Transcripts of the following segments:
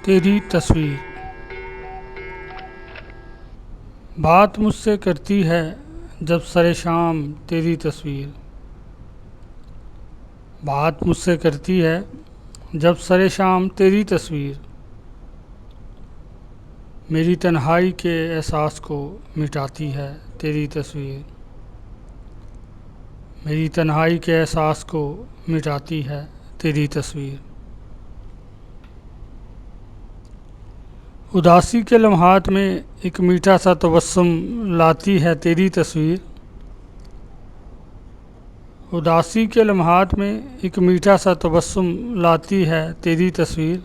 तेरी तस्वीर। बात मुझसे करती है जब सरे शाम तेरी तस्वीर। बात मुझसे करती है जब सरे शाम तेरी तस्वीर। मेरी तन्हाई के एहसास को मिटाती है तेरी तस्वीर। मेरी तन्हाई के एहसास को मिटाती है तेरी तस्वीर। उदासी के लम्हात में एक मीठा सा तबस्सुम लाती है तेरी तस्वीर। उदासी के लम्हात में एक मीठा सा तबस्सुम लाती है तेरी तस्वीर।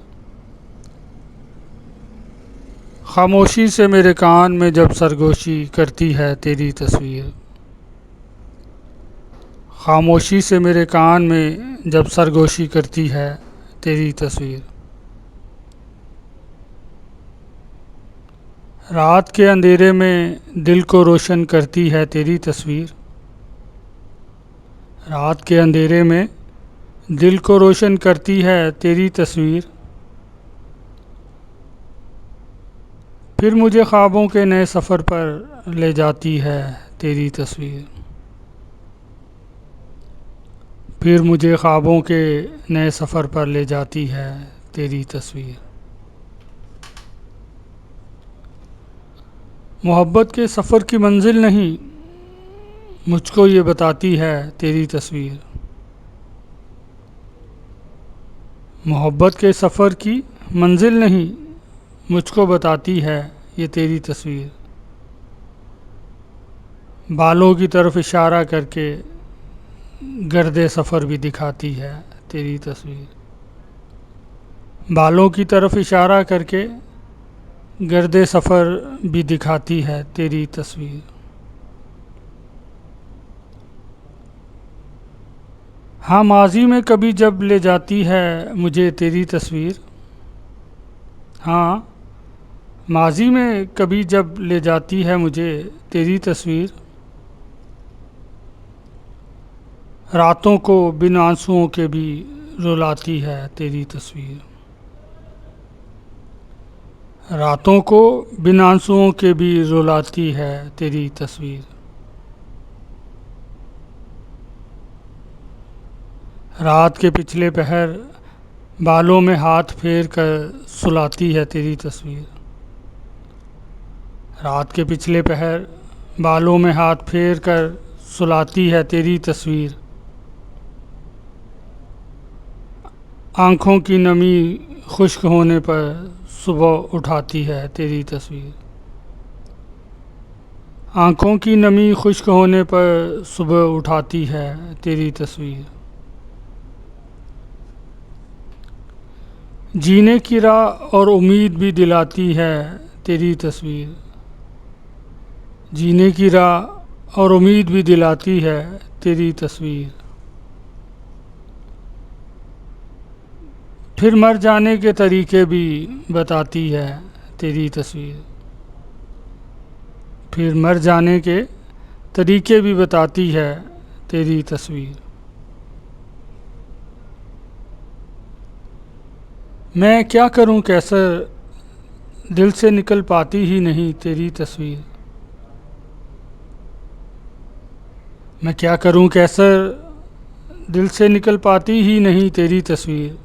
खामोशी से मेरे कान में जब सरगोशी करती है तेरी तस्वीर। खामोशी से मेरे कान में जब सरगोशी करती है तेरी तस्वीर। रात के अंधेरे में दिल को रोशन करती है तेरी तस्वीर। रात के अंधेरे में दिल को रोशन करती है तेरी तस्वीर। फिर मुझे ख्वाबों के नए सफ़र पर ले जाती है तेरी तस्वीर। फिर मुझे ख्वाबों के नए सफ़र पर ले जाती है तेरी तस्वीर। मोहब्बत के सफ़र की मंजिल नहीं मुझको ये बताती है तेरी तस्वीर। मोहब्बत के सफ़र की मंजिल नहीं मुझको बताती है ये तेरी तस्वीर। बालों की तरफ इशारा करके गर्दे सफ़र भी दिखाती है तेरी तस्वीर। बालों की तरफ इशारा करके गर्दे सफ़र भी दिखाती है तेरी तस्वीर। हाँ, माजी में कभी जब ले जाती है मुझे तेरी तस्वीर। हाँ, माजी में कभी जब ले जाती है मुझे तेरी तस्वीर। रातों को बिन आंसुओं के भी रुलाती है तेरी तस्वीर। रातों को बिन आंसुओं के भी रुलाती है तेरी तस्वीर। रात के पिछले पहर बालों में हाथ फेर कर सुलाती है तेरी तस्वीर। रात के पिछले पहर बालों में हाथ फेर कर सुलाती है तेरी तस्वीर। आँखों की नमी खुश्क होने पर सुबह उठाती है तेरी तस्वीर। आँखों की नमी खुश्क होने पर सुबह उठाती है तेरी तस्वीर। जीने की राह और उम्मीद भी दिलाती है तेरी तस्वीर। जीने की राह और उम्मीद भी दिलाती है तेरी तस्वीर। फिर मर जाने के तरीके भी बताती है तेरी तस्वीर। फिर मर जाने के तरीके भी बताती है तेरी तस्वीर। मैं क्या करूं कैसर दिल से निकल पाती ही नहीं तेरी तस्वीर। मैं क्या करूं कैसर दिल से निकल पाती ही नहीं तेरी तस्वीर।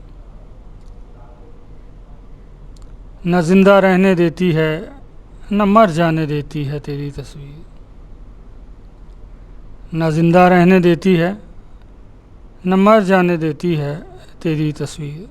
न जिंदा रहने देती है न मर जाने देती है तेरी तस्वीर। न जिंदा रहने देती है न मर जाने देती है तेरी तस्वीर।